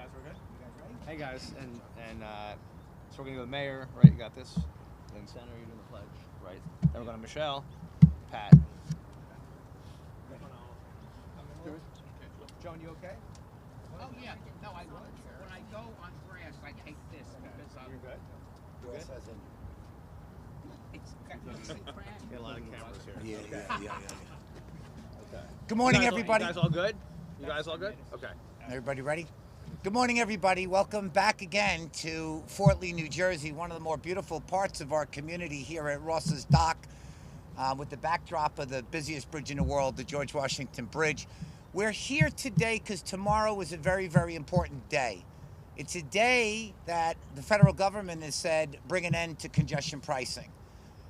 guys, we're good. You guys ready? Hey guys, and so we're gonna go to the mayor, right? You got this. Then Senator, you're doing the pledge, right? Then we're going to Michelle, Pat. Joan, you okay? Oh yeah, no, I when I go on grass, I hate this because You're good. You're Grass good. as in. it's Got a lot of cameras here. Yeah. Okay. Good morning, You guys, everybody. You guys all good? You guys all good? Okay. Everybody ready? Good morning, everybody. Welcome back again to Fort Lee, New Jersey, one of the more beautiful parts of our community here at Ross's Dock, with the backdrop of the busiest bridge in the world, the George Washington Bridge. We're here today because tomorrow is a very, very important day. It's a day that the federal government has said bring an end to congestion pricing.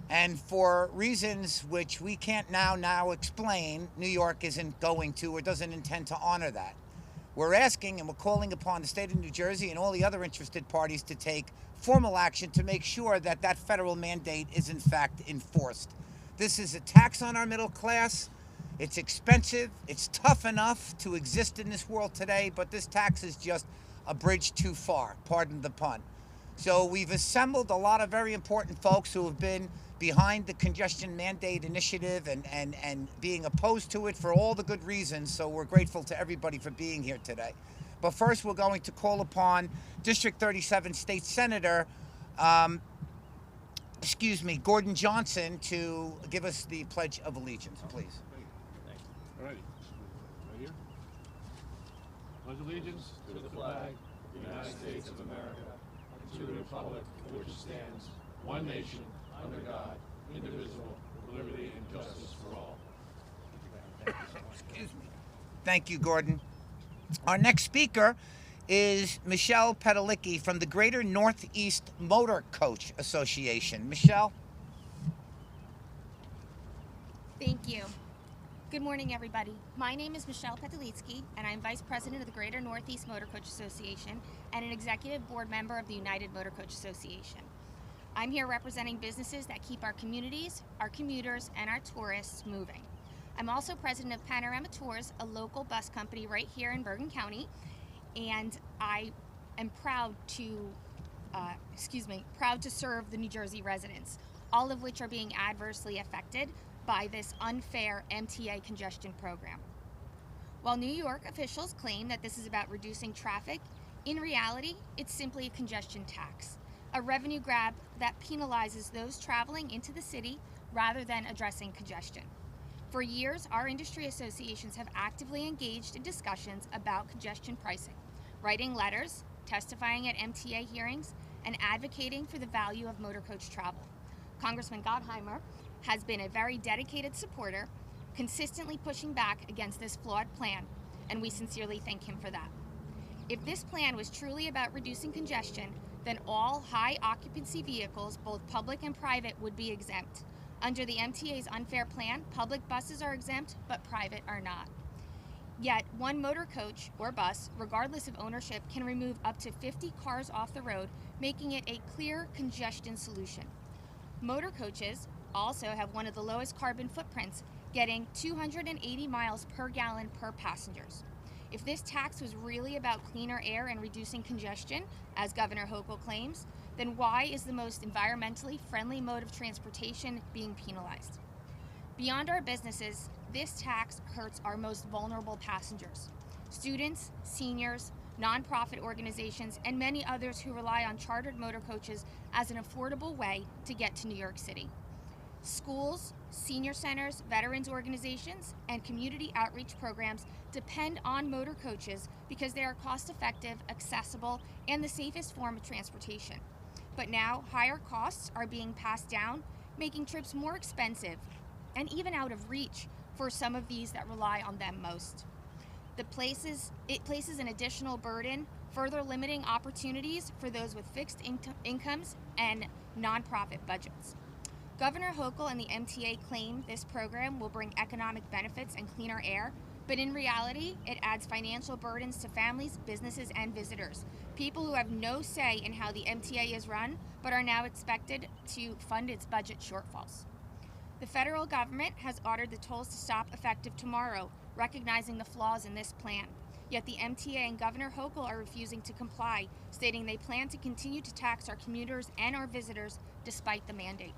And for reasons which we can't now explain, New York isn't going to or doesn't intend to honor that. We're asking and we're calling upon the state of New Jersey and all the other interested parties to take formal action to make sure that that federal mandate is in fact enforced. This is a tax on our middle class. It's expensive. It's tough enough to exist in this world today, but this tax is just a bridge too far, pardon the pun. So we've assembled a lot of very important folks who have been behind the congestion mandate initiative and being opposed to it for all the good reasons. So we're grateful to everybody for being here today. But first, we're going to call upon District 37 State Senator, Gordon Johnson, to give us the Pledge of Allegiance, please. All righty. Right here. Pledge allegiance To the flag of the United States of America, and to the republic for which it stands, one nation, under God, indivisible, with liberty and justice for all. Excuse me. Thank you, Gordon. Our next speaker is Michelle Petalicki from the Greater Northeast Motor Coach Association. Michelle? Thank you. Good morning, everybody. My name is Michelle Petalicki, and I'm Vice President of the Greater Northeast Motor Coach Association and an Executive Board Member of the United Motor Coach Association. I'm here representing businesses that keep our communities, our commuters, and our tourists moving. I'm also President of Panorama Tours, a local bus company right here in Bergen County, and I am proud to serve the New Jersey residents, all of which are being adversely affected by this unfair MTA congestion program. While New York officials claim that this is about reducing traffic, in reality, it's simply a congestion tax, a revenue grab that penalizes those traveling into the city rather than addressing congestion. For years, our industry associations have actively engaged in discussions about congestion pricing, writing letters, testifying at MTA hearings, and advocating for the value of motor coach travel. Congressman Gottheimer has been a very dedicated supporter, consistently pushing back against this flawed plan, and we sincerely thank him for that. If this plan was truly about reducing congestion, then all high occupancy vehicles, both public and private, would be exempt. Under the MTA's unfair plan, public buses are exempt, but private are not. Yet, one motor coach or bus, regardless of ownership, can remove up to 50 cars off the road, making it a clear congestion solution. Motor coaches also have one of the lowest carbon footprints, getting 280 miles per gallon per passengers. If this tax was really about cleaner air and reducing congestion, as Governor Hochul claims, then why is the most environmentally friendly mode of transportation being penalized? Beyond our businesses, this tax hurts our most vulnerable passengers: students, seniors, nonprofit organizations, and many others who rely on chartered motor coaches as an affordable way to get to New York City. Schools, senior centers, veterans organizations, and community outreach programs depend on motor coaches because they are cost-effective, accessible, and the safest form of transportation. But now, higher costs are being passed down, making trips more expensive and even out of reach for some of these that rely on them most. It places an additional burden, further limiting opportunities for those with fixed incomes and nonprofit budgets. Governor Hochul and the MTA claim this program will bring economic benefits and cleaner air, but in reality, it adds financial burdens to families, businesses, and visitors, people who have no say in how the MTA is run, but are now expected to fund its budget shortfalls. The federal government has ordered the tolls to stop effective tomorrow, recognizing the flaws in this plan. Yet the MTA and Governor Hochul are refusing to comply, stating they plan to continue to tax our commuters and our visitors despite the mandate.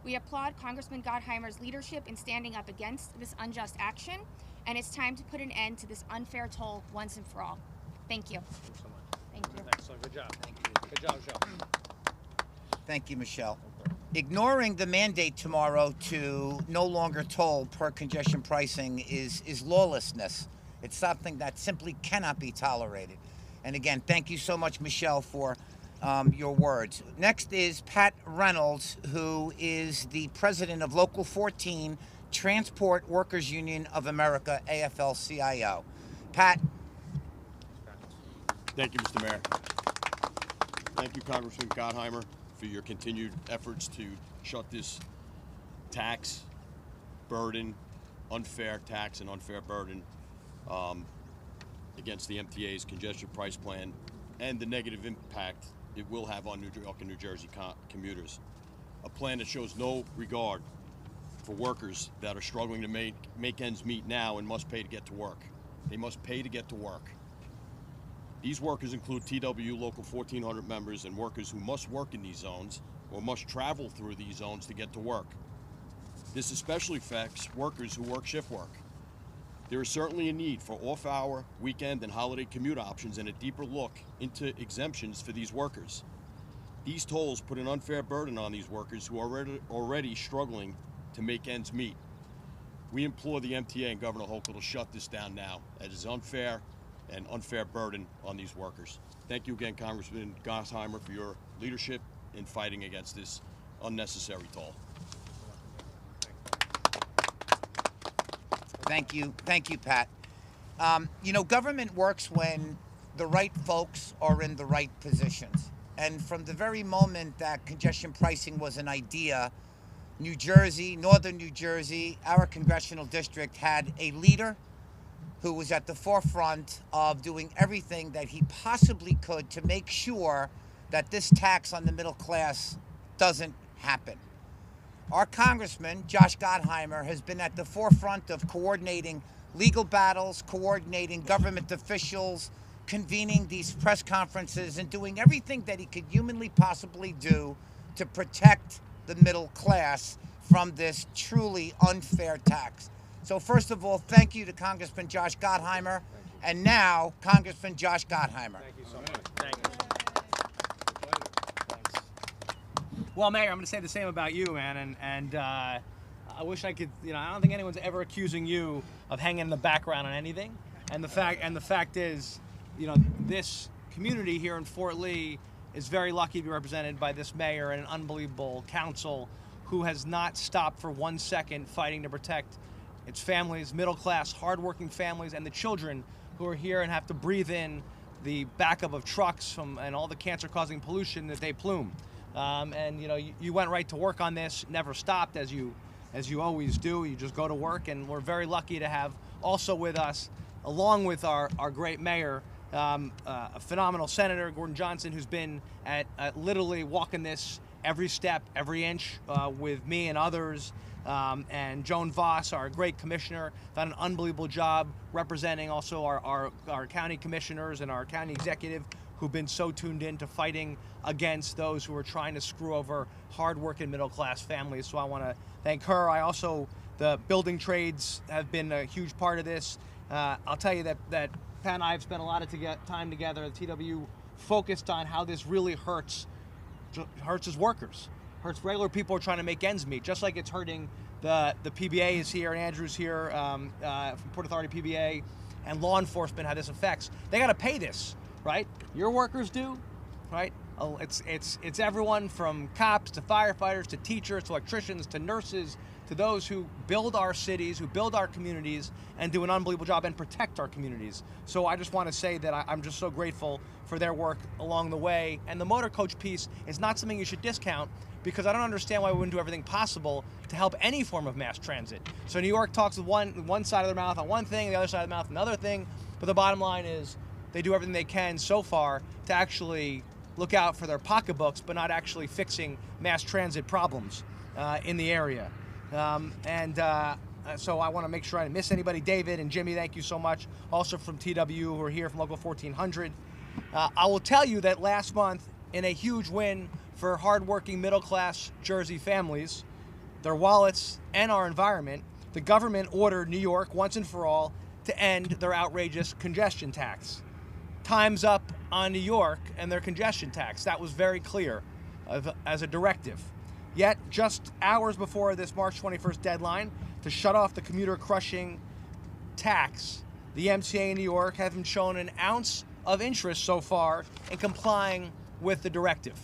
We applaud Congressman Gottheimer's leadership in standing up against this unjust action, and it's time to put an end to this unfair toll once and for all. Thank you. Thanks so much. Thank you. Excellent. Good job. Thank you. Good job, Joe. Thank you, Michelle. Ignoring the mandate tomorrow to no longer toll per congestion pricing is lawlessness. It's something that simply cannot be tolerated. And again, thank you so much, Michelle, for your words. Next is Pat Reynolds, who is the president of Local 14, Transport Workers Union of America, AFL-CIO. Pat. Thank you, Mr. Mayor. Thank you, Congressman Gottheimer, for your continued efforts to shut this tax burden, unfair tax and unfair burden against the MTA's congestion price plan and the negative impact it will have on New York and New Jersey commuters. A plan that shows no regard for workers that are struggling to make ends meet now and must pay to get to work. They must pay to get to work. These workers include TW Local 1400 members and workers who must work in these zones or must travel through these zones to get to work. This especially affects workers who work shift work. There is certainly a need for off-hour, weekend, and holiday commute options and a deeper look into exemptions for these workers. These tolls put an unfair burden on these workers who are already struggling to make ends meet. We implore the MTA and Governor Hochul to shut this down now. It is unfair and unfair burden on these workers. Thank you again, Congressman Gottheimer, for your leadership in fighting against this unnecessary toll. Thank you, Pat. You know, government works when the right folks are in the right positions. And from the very moment that congestion pricing was an idea, New Jersey, northern New Jersey, our congressional district had a leader who was at the forefront of doing everything that he possibly could to make sure that this tax on the middle class doesn't happen. Our congressman, Josh Gottheimer, has been at the forefront of coordinating legal battles, coordinating government officials, convening these press conferences, and doing everything that he could humanly possibly do to protect the middle class from this truly unfair tax. So first of all, thank you to Congressman Josh Gottheimer, and now Congressman Josh Gottheimer. Thank you so much. Thank you. Well, Mayor, I'm going to say the same about you, man, and I wish I could. I don't think anyone's ever accusing you of hanging in the background on anything. And the fact is, this community here in Fort Lee is very lucky to be represented by this mayor and an unbelievable council who has not stopped for 1 second fighting to protect its families, middle class, hardworking families, and the children who are here and have to breathe in the backup of trucks and all the cancer-causing pollution that they plume. And you went right to work on this, never stopped as you always do. You just go to work, and we're very lucky to have also with us, along with our great mayor, a phenomenal Senator, Gordon Johnson, who's been at literally walking this every step, every inch with me and others. And Joan Voss, our great commissioner, done an unbelievable job representing also our county commissioners and our county executive, who've been so tuned in to fighting against those who are trying to screw over hard-working middle-class families. So I want to thank her. The building trades have been a huge part of this. I'll tell you that Pat and I have spent a lot of time together. The TW focused on how this really hurts as workers, hurts regular people who are trying to make ends meet, just like it's hurting the PBA is here, and Andrew's here from Port Authority PBA, and law enforcement, how this affects. They got to pay this, right? Your workers do, right? It's everyone from cops to firefighters to teachers to electricians to nurses to those who build our cities, who build our communities, and do an unbelievable job and protect our communities. So I just want to say that I'm just so grateful for their work along the way. And the motor coach piece is not something you should discount, because I don't understand why we wouldn't do everything possible to help any form of mass transit. So New York talks with one side of their mouth on one thing, the other side of the mouth another thing, but the bottom line is they do everything they can so far to actually look out for their pocketbooks, but not actually fixing mass transit problems in the area. so I want to make sure I didn't miss anybody. David and Jimmy, thank you so much. Also from TW, who are here from Local 1400. I will tell you that last month, in a huge win for hardworking middle-class Jersey families, their wallets, and our environment, the government ordered New York once and for all to end their outrageous congestion tax. Time's up on New York and their congestion tax. That was very clear as a directive. Yet, just hours before this March 21st deadline to shut off the commuter-crushing tax, the MTA in New York haven't shown an ounce of interest so far in complying with the directive.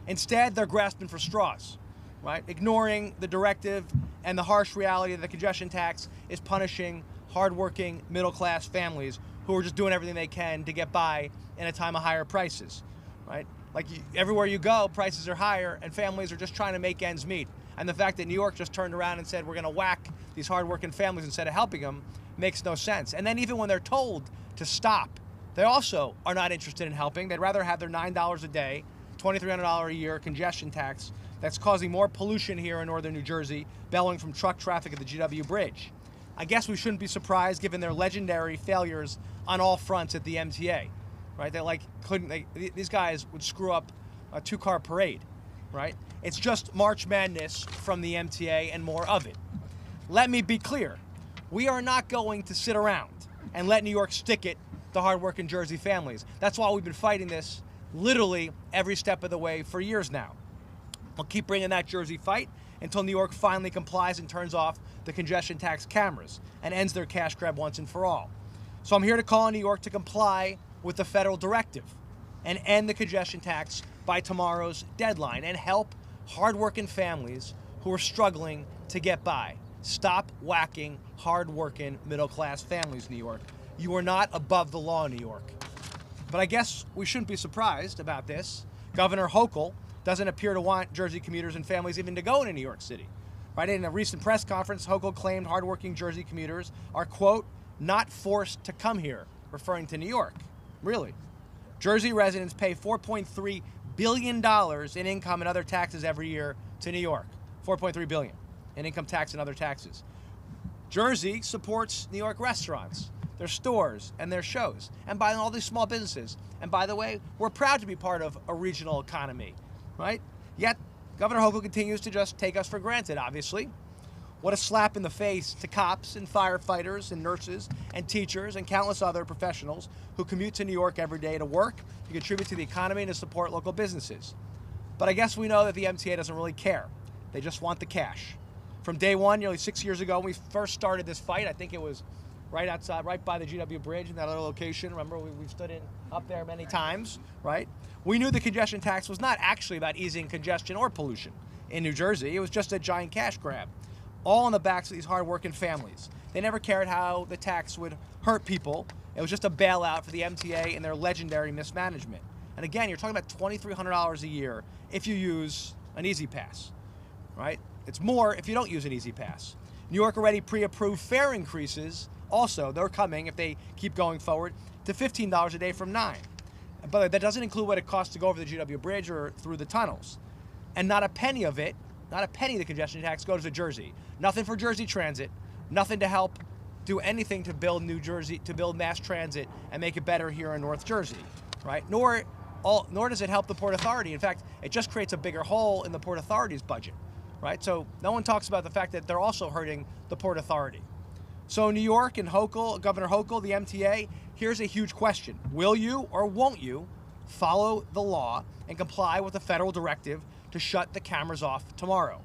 Instead, they're grasping for straws, right? Ignoring the directive and the harsh reality that the congestion tax is punishing hardworking middle-class families who are just doing everything they can to get by in a time of higher prices, right? Like everywhere you go, prices are higher and families are just trying to make ends meet. And the fact that New York just turned around and said we're going to whack these hardworking families instead of helping them makes no sense. And then even when they're told to stop, they also are not interested in helping. They'd rather have their $9 a day, $2,300 a year congestion tax that's causing more pollution here in northern New Jersey, bellowing from truck traffic at the GW Bridge. I guess we shouldn't be surprised given their legendary failures on all fronts at the MTA, right? These guys would screw up a two-car parade, right? It's just March Madness from the MTA and more of it. Let me be clear. We are not going to sit around and let New York stick it to hardworking Jersey families. That's why we've been fighting this literally every step of the way for years now. We'll keep bringing that Jersey fight until New York finally complies and turns off the congestion tax cameras and ends their cash grab once and for all. So I'm here to call on New York to comply with the federal directive and end the congestion tax by tomorrow's deadline and help hardworking families who are struggling to get by. Stop whacking hardworking middle-class families, New York. You are not above the law, New York. But I guess we shouldn't be surprised about this. Governor Hochul doesn't appear to want Jersey commuters and families even to go into New York City. Right? In a recent press conference, Hochul claimed hardworking Jersey commuters are, quote, not forced to come here, referring to New York. Really? Jersey residents pay $4.3 billion in income and other taxes every year to New York. $4.3 billion in income tax and other taxes. Jersey supports New York restaurants, their stores, and their shows, and by all these small businesses. And by the way, we're proud to be part of a regional economy, right? Yet, Governor Hochul continues to just take us for granted, obviously. What a slap in the face to cops and firefighters and nurses and teachers and countless other professionals who commute to New York every day to work, to contribute to the economy, and to support local businesses. But I guess we know that the MTA doesn't really care. They just want the cash. From day one, nearly 6 years ago, when we first started this fight, I think it was right outside, right by the GW Bridge in that other location. Remember, we've stood up there many times, right? We knew the congestion tax was not actually about easing congestion or pollution in New Jersey. It was just a giant cash grab, all on the backs of these hardworking families. They never cared how the tax would hurt people. It was just a bailout for the MTA and their legendary mismanagement. And again, you're talking about $2,300 a year if you use an Easy Pass, right? It's more if you don't use an Easy Pass. New York already pre-approved fare increases. Also, they're coming, if they keep going forward, to $15 a day from $9. But that doesn't include what it costs to go over the GW Bridge or through the tunnels. And not a penny of it, not a penny of the congestion tax goes to Jersey. Nothing for Jersey Transit, nothing to help do anything to build New Jersey, to build mass transit and make it better here in North Jersey, right? Nor does it help the Port Authority. In fact, it just creates a bigger hole in the Port Authority's budget, right? So no one talks about the fact that they're also hurting the Port Authority. So New York and Hochul, Governor Hochul, the MTA, here's a huge question. Will you or won't you follow the law and comply with the federal directive to shut the cameras off tomorrow?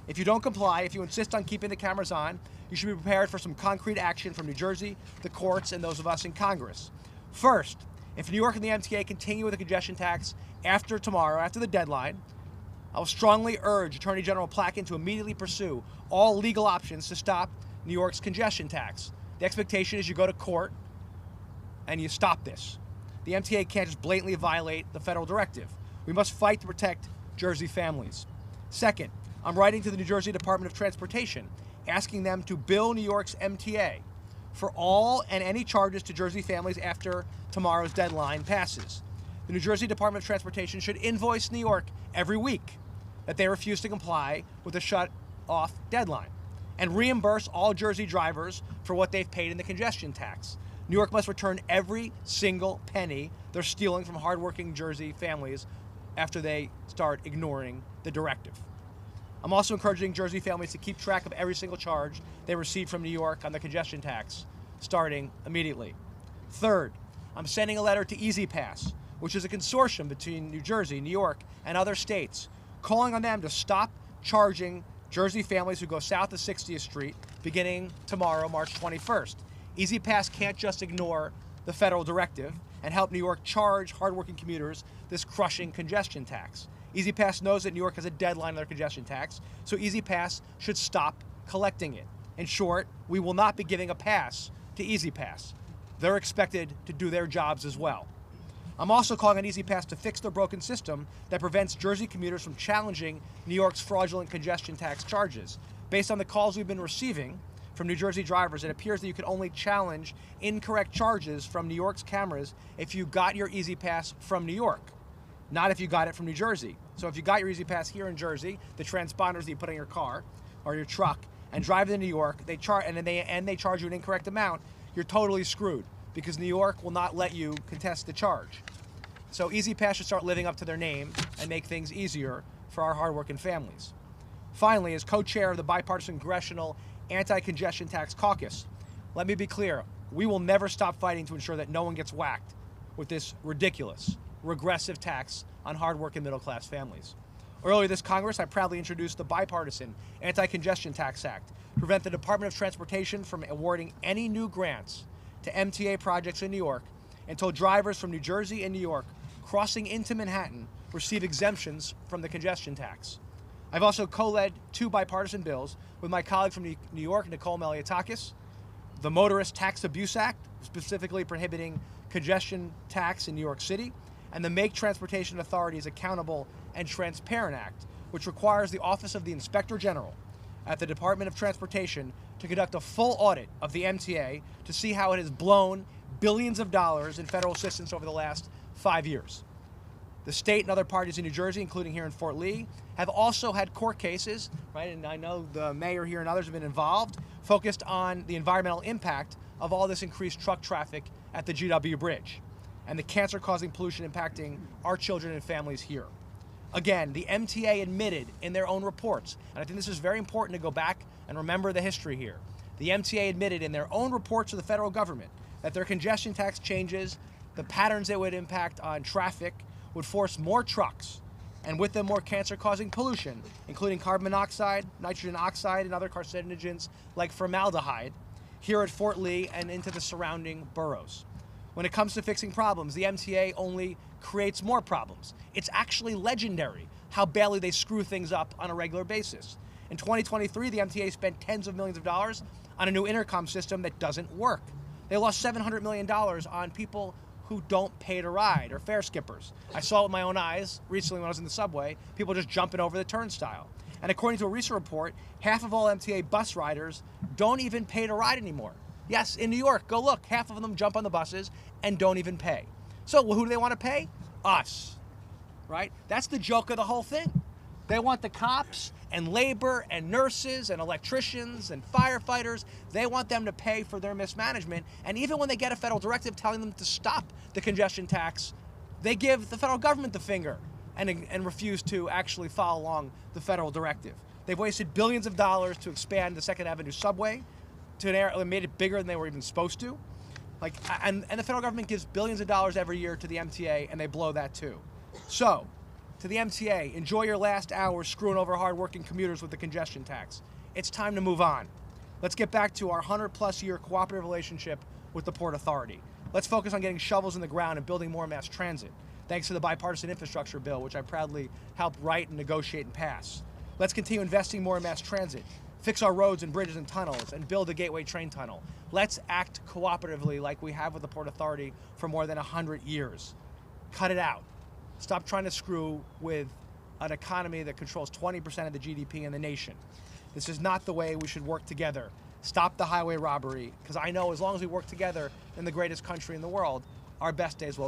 If you don't comply, if you insist on keeping the cameras on, you should be prepared for some concrete action from New Jersey, the courts, and those of us in Congress. First, if New York and the MTA continue with the congestion tax after tomorrow, after the deadline, I will strongly urge Attorney General Plotkin to immediately pursue all legal options to stop New York's congestion tax. The expectation is you go to court and you stop this. The MTA can't just blatantly violate the federal directive. We must fight to protect Jersey families. Second, I'm writing to the New Jersey Department of Transportation, asking them to bill New York's MTA for all and any charges to Jersey families after tomorrow's deadline passes. The New Jersey Department of Transportation should invoice New York every week that they refuse to comply with the shut-off deadline. and reimburse all Jersey drivers for what they've paid in the congestion tax. New York must return every single penny they're stealing from hardworking Jersey families after they start ignoring the directive. I'm also encouraging Jersey families to keep track of every single charge they receive from New York on the congestion tax, starting immediately. Third, I'm sending a letter to EasyPass, which is a consortium between New Jersey, New York, and other states, calling on them to stop charging Jersey families who go south of 60th Street beginning tomorrow, March 21st. EasyPass can't just ignore the federal directive and help New York charge hardworking commuters this crushing congestion tax. EasyPass knows that New York has a deadline on their congestion tax, so EasyPass should stop collecting it. In short, we will not be giving a pass to EasyPass. They're expected to do their jobs as well. I'm also calling on EasyPass to fix their broken system that prevents Jersey commuters from challenging New York's fraudulent congestion tax charges. Based on the calls we've been receiving from New Jersey drivers, it appears that you can only challenge incorrect charges from New York's cameras if you got your EasyPass from New York, not if you got it from New Jersey. So if you got your EasyPass here in Jersey, the transponders that you put on your car or your truck, and drive to New York, they charge you an incorrect amount, you're totally screwed, because New York will not let you contest the charge. So EasyPass should start living up to their name and make things easier for our hardworking families. Finally, as co-chair of the bipartisan Congressional Anti-Congestion Tax Caucus, let me be clear, we will never stop fighting to ensure that no one gets whacked with this ridiculous, regressive tax on hardworking middle-class families. Earlier this Congress, I proudly introduced the bipartisan Anti-Congestion Tax Act to prevent the Department of Transportation from awarding any new grants to MTA projects in New York until drivers from New Jersey and New York crossing into Manhattan receive exemptions from the congestion tax. I've also co-led 2 bipartisan bills with my colleague from New York, Nicole Maliotakis, the Motorist Tax Abuse Act, specifically prohibiting congestion tax in New York City, and the Make Transportation Authorities Accountable and Transparent Act, which requires the Office of the Inspector General at the Department of Transportation to conduct a full audit of the MTA to see how it has blown billions of dollars in federal assistance over the last 5 years. The state and other parties in New Jersey, including here in Fort Lee, have also had court cases, right? And I know the mayor here and others have been involved, focused on the environmental impact of all this increased truck traffic at the GW Bridge and the cancer-causing pollution impacting our children and families here. Again, the MTA admitted in their own reports, and I think this is very important to go back and remember the history here. The MTA admitted in their own reports to the federal government that their congestion tax changes, the patterns it would impact on traffic, would force more trucks, and with them more cancer-causing pollution, including carbon monoxide, nitrogen oxide, and other carcinogens like formaldehyde, here at Fort Lee and into the surrounding boroughs. When it comes to fixing problems, the MTA only creates more problems. It's actually legendary how badly they screw things up on a regular basis. In 2023, the MTA spent tens of millions of dollars on a new intercom system that doesn't work. They lost $700 million on people who don't pay to ride, or fare skippers. I saw it with my own eyes recently when I was in the subway, people just jumping over the turnstile. And according to a recent report, half of all MTA bus riders don't even pay to ride anymore. Yes, in New York, go look, half of them jump on the buses and don't even pay. So who do they want to pay? Us, right? That's the joke of the whole thing. They want the cops and labor and nurses and electricians and firefighters, they want them to pay for their mismanagement. And even when they get a federal directive telling them to stop the congestion tax, they give the federal government the finger and refuse to actually follow along the federal directive. They've wasted billions of dollars to expand the 2nd Avenue subway to an area that made it bigger than they were even supposed to. And the federal government gives billions of dollars every year to the MTA, and they blow that too. So, to the MTA, enjoy your last hours screwing over hardworking commuters with the congestion tax. It's time to move on. Let's get back to our 100-plus year cooperative relationship with the Port Authority. Let's focus on getting shovels in the ground and building more mass transit, thanks to the bipartisan infrastructure bill, which I proudly helped write and negotiate and pass. Let's continue investing more in mass transit, fix our roads and bridges and tunnels, and build a gateway train tunnel. Let's act cooperatively like we have with the Port Authority for more than 100 years. Cut it out. Stop trying to screw with an economy that controls 20% of the GDP in the nation. This is not the way we should work together. Stop the highway robbery, because I know as long as we work together in the greatest country in the world, our best days will